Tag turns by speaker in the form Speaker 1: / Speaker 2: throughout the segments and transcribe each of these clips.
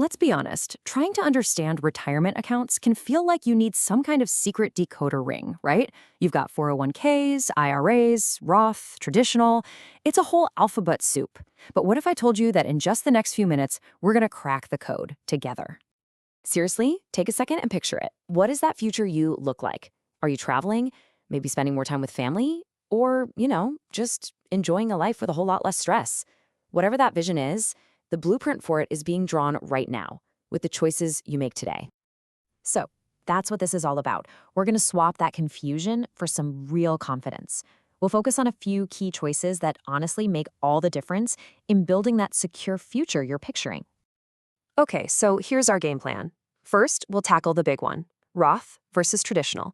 Speaker 1: Let's be honest, trying to understand retirement accounts can feel like you need some kind of secret decoder ring, right? You've got 401ks, IRAs, Roth, traditional. It's a whole alphabet soup. But what if I told you that in just the next few minutes, we're going to crack the code together? Seriously, take a second and picture it. What does that future you look like? Are you traveling? Maybe spending more time with family? Or, just enjoying a life with a whole lot less stress? Whatever that vision is, the blueprint for it is being drawn right now with the choices you make today. So that's what this is all about. We're going to swap that confusion for some real confidence. We'll focus on a few key choices that honestly make all the difference in building that secure future you're picturing. Okay, so here's our game plan. First, we'll tackle the big one, Roth versus traditional.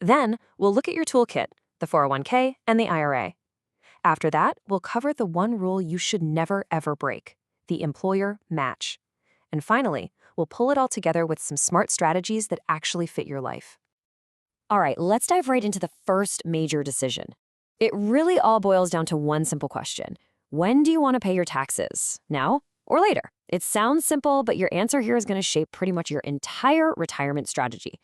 Speaker 1: Then we'll look at your toolkit, the 401k and the IRA. After that, we'll cover the one rule you should never ever break, the employer match. And finally, we'll pull it all together with some smart strategies that actually fit your life. All right, let's dive right into the first major decision. It really all boils down to one simple question. When do you want to pay your taxes? Now or later? It sounds simple, but your answer here is going to shape pretty much your entire retirement strategy.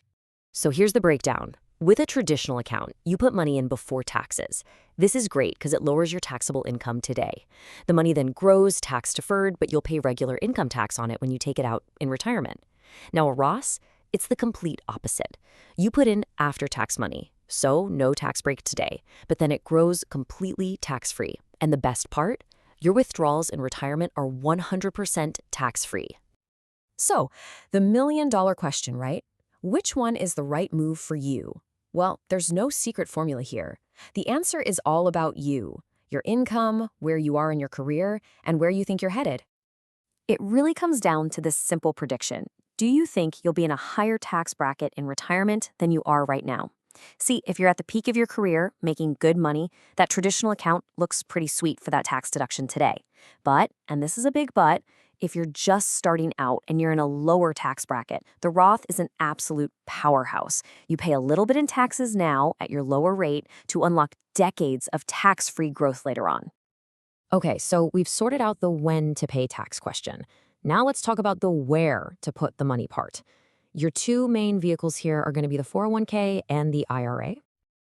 Speaker 1: So here's the breakdown. With a traditional account, you put money in before taxes. This is great because it lowers your taxable income today. The money then grows tax-deferred, but you'll pay regular income tax on it when you take it out in retirement. Now, a Roth, it's the complete opposite. You put in after-tax money, so no tax break today, but then it grows completely tax-free. And the best part? Your withdrawals in retirement are 100% tax-free. So, the million-dollar question, right? Which one is the right move for you? Well, there's no secret formula here. The answer is all about you, your income, where you are in your career, and where you think you're headed. It really comes down to this simple prediction. Do you think you'll be in a higher tax bracket in retirement than you are right now? See, if you're at the peak of your career, making good money, that traditional account looks pretty sweet for that tax deduction today. But, and this is a big but, if you're just starting out and you're in a lower tax bracket, the Roth is an absolute powerhouse. You pay a little bit in taxes now at your lower rate to unlock decades of tax-free growth later on. Okay, so we've sorted out the when to pay tax question. Now let's talk about the where to put the money part. Your two main vehicles here are going to be the 401k and the IRA.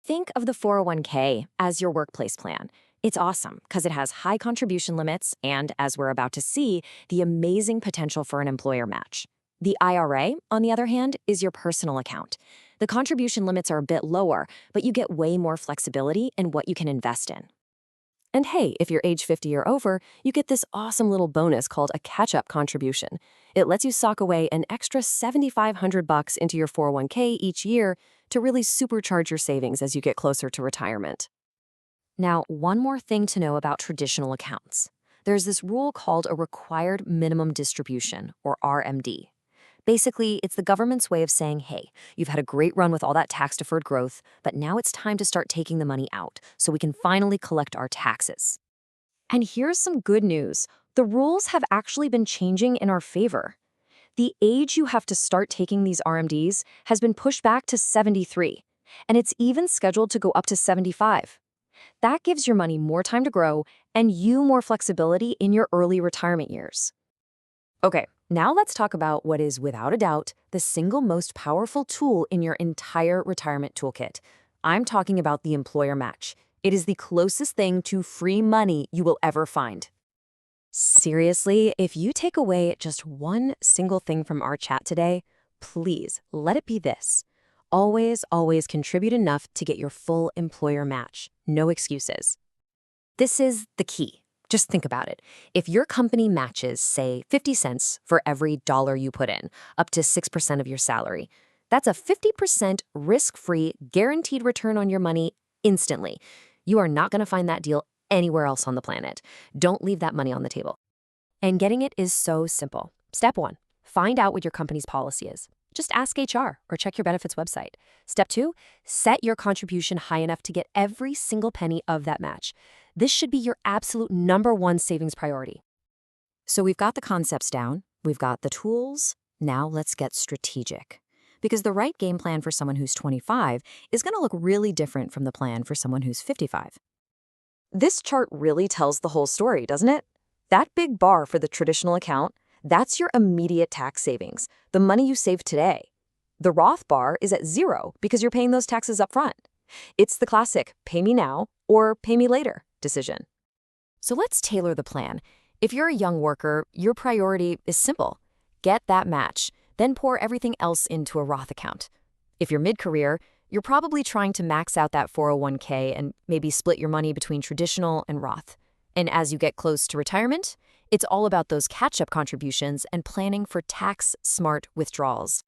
Speaker 1: Think of the 401k as your workplace plan. It's awesome because it has high contribution limits and, as we're about to see, the amazing potential for an employer match. The IRA, on the other hand, is your personal account. The contribution limits are a bit lower, but you get way more flexibility in what you can invest in. And hey, if you're age 50 or over, you get this awesome little bonus called a catch-up contribution. It lets you sock away an extra $7,500 into your 401k each year to really supercharge your savings as you get closer to retirement. Now, one more thing to know about traditional accounts. There's this rule called a required minimum distribution, or RMD. Basically, it's the government's way of saying, hey, you've had a great run with all that tax-deferred growth, but now it's time to start taking the money out so we can finally collect our taxes. And here's some good news. The rules have actually been changing in our favor. The age you have to start taking these RMDs has been pushed back to 73, and it's even scheduled to go up to 75. That gives your money more time to grow and you more flexibility in your early retirement years. Okay, now let's talk about what is, without a doubt, the single most powerful tool in your entire retirement toolkit. I'm talking about the employer match. It is the closest thing to free money you will ever find. Seriously, if you take away just one single thing from our chat today, please let it be this. Always, always contribute enough to get your full employer match. No excuses. This is the key. Just think about it. If your company matches, say, 50 cents for every dollar you put in, up to 6% of your salary, that's a 50% risk-free, guaranteed return on your money instantly. You are not going to find that deal anywhere else on the planet. Don't leave that money on the table. And getting it is so simple. Step 1, find out what your company's policy is. Just ask HR or check your benefits website. Step 2, set your contribution high enough to get every single penny of that match. This should be your absolute #1 savings priority. So we've got the concepts down, we've got the tools, now let's get strategic. Because the right game plan for someone who's 25 is going to look really different from the plan for someone who's 55. This chart really tells the whole story, doesn't it? That big bar for the traditional account, That's your immediate tax savings, the money you save today. The Roth bar is at zero because you're paying those taxes up front. It's the classic pay me now or pay me later decision. So let's tailor the plan. If you're a young worker, your priority is simple. Get that match, then pour everything else into a Roth account. If you're mid-career, you're probably trying to max out that 401k and maybe split your money between traditional and Roth. And as you get close to retirement, it's all about those catch-up contributions and planning for tax-smart withdrawals.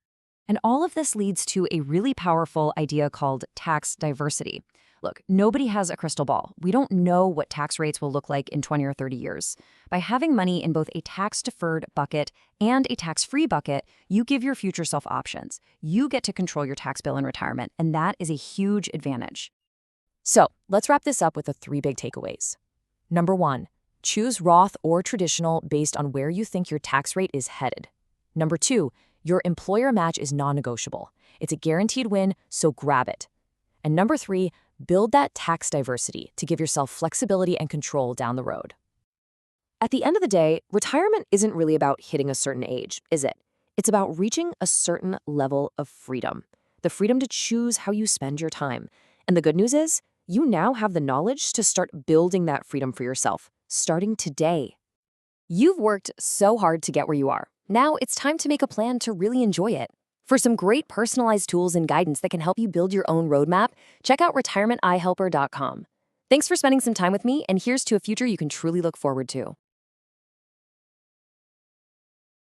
Speaker 1: And all of this leads to a really powerful idea called tax diversity. Look, nobody has a crystal ball. We don't know what tax rates will look like in 20 or 30 years. By having money in both a tax-deferred bucket and a tax-free bucket, you give your future self options. You get to control your tax bill in retirement, and that is a huge advantage. So let's wrap this up with the 3 big takeaways. Number 1, choose Roth or traditional based on where you think your tax rate is headed. Number 2, your employer match is non-negotiable. It's a guaranteed win, so grab it. And number 3, build that tax diversity to give yourself flexibility and control down the road. At the end of the day, retirement isn't really about hitting a certain age, is it? It's about reaching a certain level of freedom. The freedom to choose how you spend your time. And the good news is, you now have the knowledge to start building that freedom for yourself, starting today. You've worked so hard to get where you are. Now it's time to make a plan to really enjoy it. For some great personalized tools and guidance that can help you build your own roadmap, check out retirementeyehelper.com. Thanks for spending some time with me, and here's to a future you can truly look forward to.